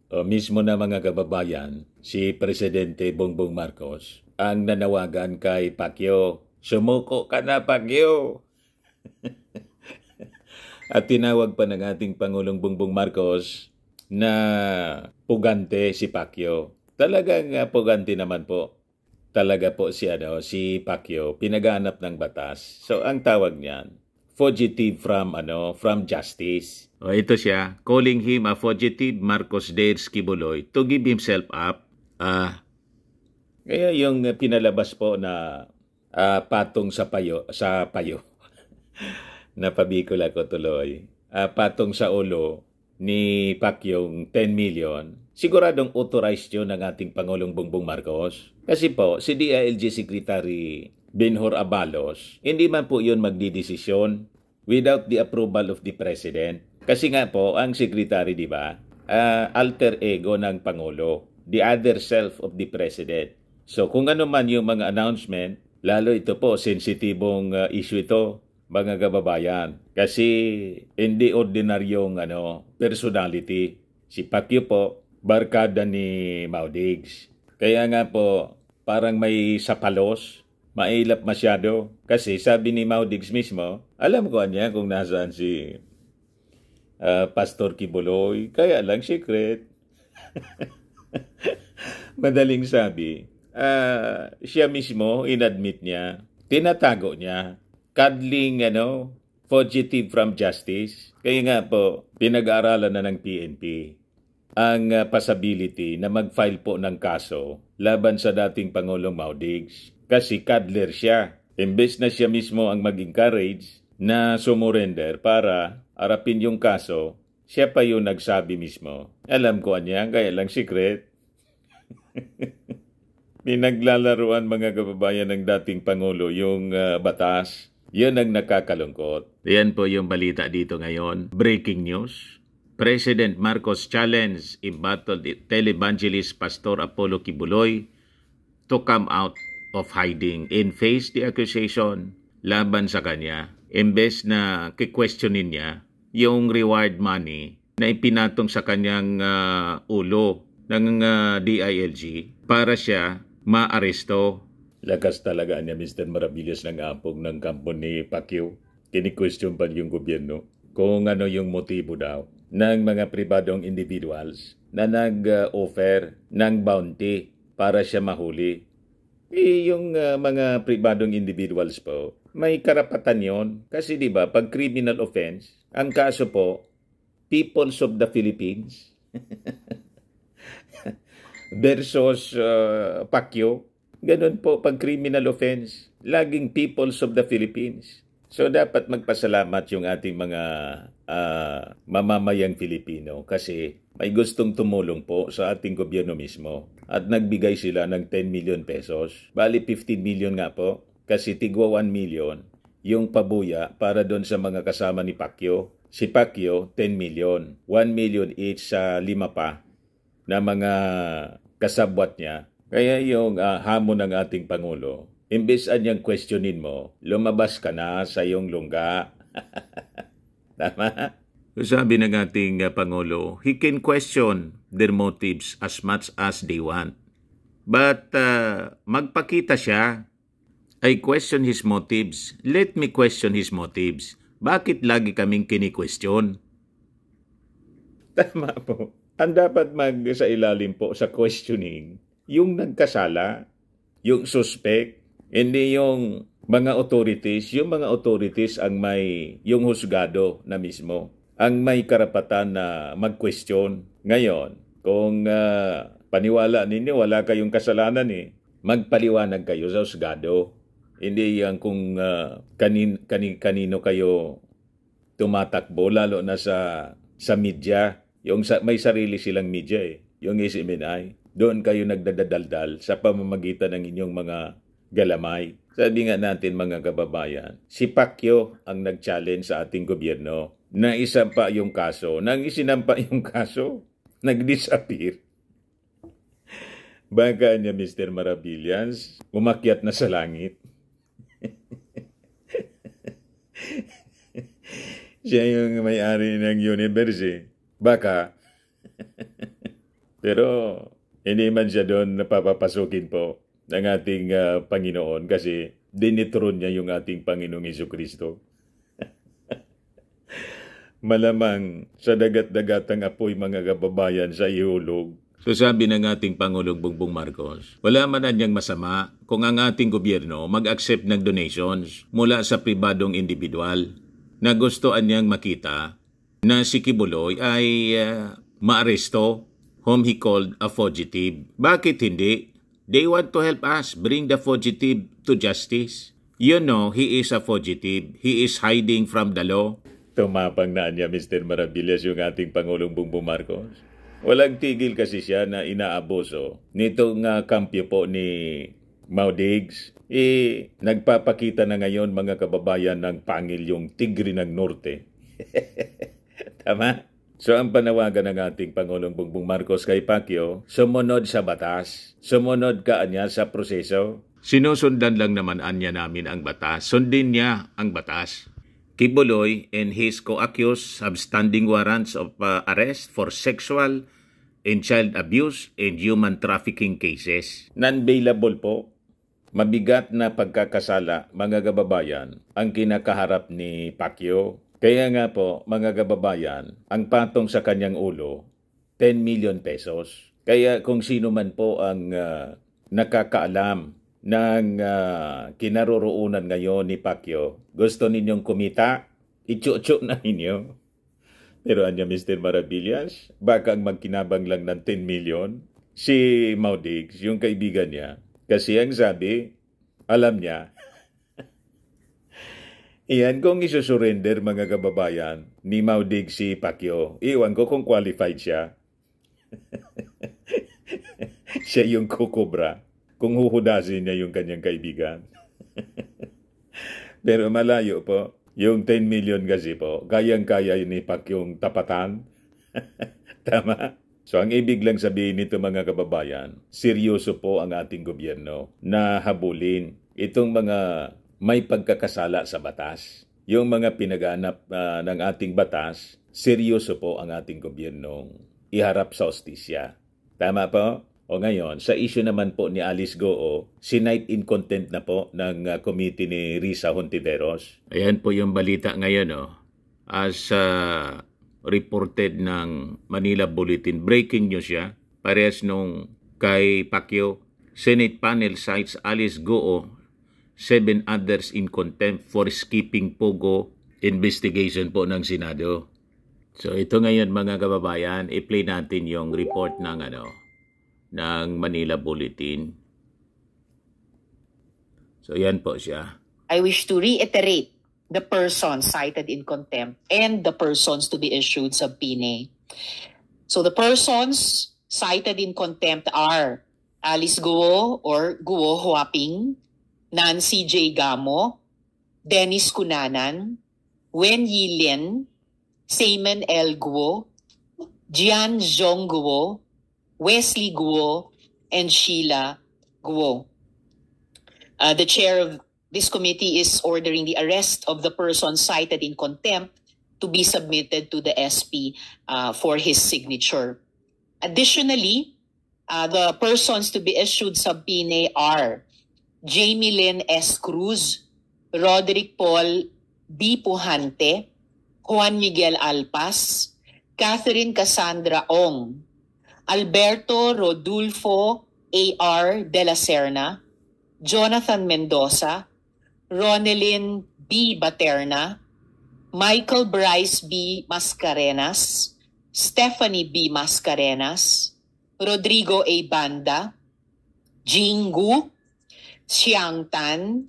O mismo na mga kababayan, si Presidente Bongbong Marcos ang nanawagan kay Pacquiao. Sumuko ka na, Pacquiao! At tinawag pa ng ating Pangulong Bongbong Marcos na pugante si Pacquiao. Talagang pugante naman po. Talaga po si Pacquiao, pinaghanap ng batas. So ang tawag niyan, fugitive from justice. O ito siya, calling him a fugitive Marcos Dares Kibuloy to give himself up. Kaya yung pinalabas po na patong sa payo. Napabikol ako tuloy. Patong sa ulo ni Pacquiao 10 million. Siguradong authorized yun ng ating Pangulong Bongbong Marcos. Kasi po, si DILG Secretary Benhur Abalos, hindi man po yun magdidesisyon without the approval of the President. Kasi nga po, ang Secretary, di ba, alter ego ng Pangulo, the other self of the President. So kung ano man yung mga announcement, lalo ito po, sensitibong issue ito, mga kababayan. Kasi hindi ordinaryong personality. Si Pacquiao po, barkada ni Maudigs. Kaya nga po, parang may sapalos, mailap masyado. Kasi sabi ni Maudigs mismo, alam ko niya kung nasaan si Pastor Kibuloy, kaya lang secret. Madaling sabi, siya mismo, inadmit niya, tinatago niya, cuddling, fugitive from justice. Kaya nga po, pinag-aaralan na ng PNP ang possibility na mag-file po ng kaso laban sa dating Pangulong Maudigs. Kasi cuddler siya. Imbes na siya mismo ang mag-encourage na sumurrender para harapin yung kaso, siya pa yung nagsabi mismo. Alam ko niya, kaya lang secret. Pinaglalaruan mga kababayan ng dating Pangulo yung batas. Yan ang nakakalungkot. Yan po yung balita dito ngayon. Breaking news. President Marcos challenge embattled televangelist Pastor Apollo Kibuloy to come out of hiding and face the accusation laban sa kanya. Imbes na kikwestiyonin niya yung reward money na ipinatong sa kanyang ulo ng DILG para siya maaresto. Lakas talaga niya Mr. Maravillas ng ampong ng kampo ni Pacquiao. Kini-question pa yung gobyerno kung ano yung motibo daw ng mga pribadong individuals na nag-offer ng bounty para siya mahuli. Yung mga pribadong individuals po, may karapatan yon. Kasi di ba pag criminal offense, ang kaso po, Peoples of the Philippines versus Pacquiao. Ganun po pag criminal offense, laging Peoples of the Philippines. So dapat magpasalamat yung ating mga mamamayang Filipino kasi may gustong tumulong po sa ating gobyerno mismo at nagbigay sila ng 10 million pesos. Bali 15 million nga po kasi tigwa 1 million yung pabuya para doon sa mga kasama ni Pacquiao. Si Pacquiao 10 million, 1 million each sa 5 pa na mga kasabwat niya. Kaya yung hamon ng ating Pangulo, imbes anyang questionin mo, lumabas ka na sa iyong lungga. Tama? Sabi ng ating Pangulo, he can question their motives as much as they want. But magpakita siya, I question his motives. Let me question his motives. Bakit lagi kaming kini-question? Tama po. Ang dapat sa ilalim po sa questioning, yung nagkasala, yung suspect, hindi yung mga authorities. Yung mga authorities ang yung husgado na mismo, ang may karapatan na mag-question. Ngayon, kung paniwala ninyo, wala kayong kasalanan magpaliwanag kayo sa husgado. Hindi yan kung kanino kayo tumatakbo, lalo na sa media. Yung may sarili silang media yung SMNI. Doon kayo nagdadaldal sa pamamagitan ng inyong mga galamay. Sabi nga natin mga kababayan, si Pacquiao ang nag-challenge sa ating gobyerno na isampa yung kaso. Nang isinampa yung kaso, nag-disappear. Baka niya Mr. Maravillas, umakyat na sa langit. Siya yung may-ari ng universe. Baka Pero hindi man siya doon napapapasukin po ng ating Panginoon kasi dinitron niya yung ating Panginoong Hesukristo. Malamang sa dagat-dagatang apoy mga kababayan sa ihulog. So sabi ng ating Pangulong Bongbong Marcos, wala man niyang masama kung ang ating gobyerno mag-accept ng donations mula sa pribadong individual na gustoan niyang makita na si Kibuloy ay maaresto, whom he called a fugitive. Bakit hindi? They want to help us bring the fugitive to justice. You know, he is a fugitive. He is hiding from the law. Tumapang na niya, Mr. Maravillas, yung ating Pangulong Bongbong Marcos. Walang tigil kasi siya na inaaboso nitong kampyo po ni Maudigs. Nagpapakita na ngayon mga kababayan ng pangil yung tigre ng norte. Tama? So ang panawagan ng ating Pangulong Bongbong Marcos kay Pacquiao, sumunod sa batas. Sumunod ka anya sa proseso. Sinusundan lang naman anya namin ang batas. Sundin niya ang batas. Kibuloy and his co-accused have standing warrants of arrest for sexual and child abuse and human trafficking cases. Non-bailable po. Mabigat na pagkakasala, mga kababayan, ang kinakaharap ni Pacquiao. Kaya nga po, mga kababayan, ang patong sa kanyang ulo, 10 million pesos. Kaya kung sino man po ang nakakaalam ng kinaroroonan ngayon ni Pacquiao, gusto ninyong kumita, itsu-tsu na ninyo. Pero anya Mr. Maravillas, baka ang magkinabang lang ng 10 million, si Maudigs, yung kaibigan niya, kasi ang sabi, alam niya, iyan kung isusurrender mga kababayan ni Maudigs si Pacquiao, iwan ko kung qualified siya. Siya yung kukubra kung huhudasin niya yung kanyang kaibigan. Pero malayo po, yung 10 million kasi po, kayang-kaya ni Pacquiao yung tapatan. Tama? So ang ibig lang sabihin nito mga kababayan, seryoso po ang ating gobyerno na habulin itong mga may pagkakasala sa batas. Yung mga pinaganap ng ating batas, seryoso po ang ating gobyernong iharap sa hustisya. Tama po? O ngayon, sa issue naman po ni Alice Goo, sinight in contempt na po ng committee ni Risa Hontiveros. Ayan po yung balita ngayon. As reported ng Manila Bulletin, breaking news siya. Parehas nung kay Pacquiao, Senate panel cites Alice Goo, 7 others in contempt for skipping Pogo investigation po ng Senado. So ito ngayon mga kababayan, i-play natin yung report ng ng Manila Bulletin. So yan po siya. I wish to reiterate the persons cited in contempt and the persons to be issued subpoena. So the persons cited in contempt are Alice Goo or Guo Huaping, Nancy J. Gamo, Dennis Cunanan, Wen Yi Lin, Simon L. Guo, Jian Zhong Guo, Wesley Guo, and Sheila Guo. The chair of this committee is ordering the arrest of the person cited in contempt to be submitted to the SP for his signature. Additionally, the persons to be issued subpoena are Jamie Lynn S. Cruz, Roderick Paul B. Pujante, Juan Miguel Alpas, Catherine Cassandra Ong, Alberto Rodulfo A.R. de la Serna, Jonathan Mendoza, Ronelyn B. Baterna, Michael Bryce B. Mascarenas, Stephanie B. Mascarenas, Rodrigo A. Banda, Jing Gu, Xiang Tan,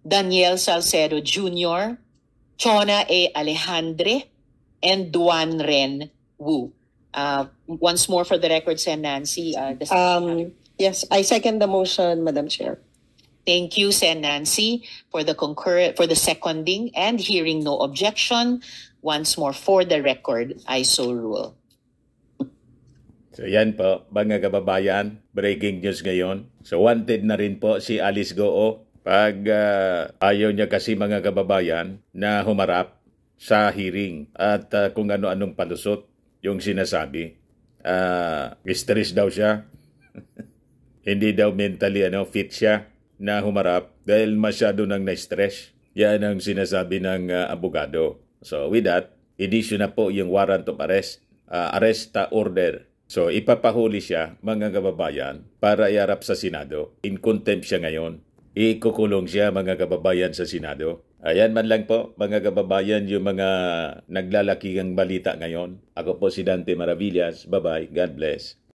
Daniel Salcedo Jr., Chona A. Alejandre, and Duan Ren Wu. Once more for the record, Sen. Nancy. Yes, I second the motion, Madam Chair. Thank you, Sen. Nancy, for the seconding and hearing no objection. Once more for the record, I so rule. So yan po, mga kababayan, breaking news ngayon. So wanted na rin po si Alice Goo pag ayaw niya kasi mga kababayan na humarap sa hearing at kung ano-anong palusot yung sinasabi. stress daw siya. Hindi daw mentally fit siya na humarap dahil masyado nang na-stress. Yan ang sinasabi ng abogado. So with that, i-issue na po yung warrant of arrest, arrest order. So ipapahuli siya, mga kababayan, para iharap sa Senado. In contempt siya ngayon. Ikukulong siya, mga kababayan, sa Senado. Ayan man lang po, mga kababayan, yung mga naglalakihang balita ngayon. Ako po si Dante Maravillas. Bye-bye. God bless.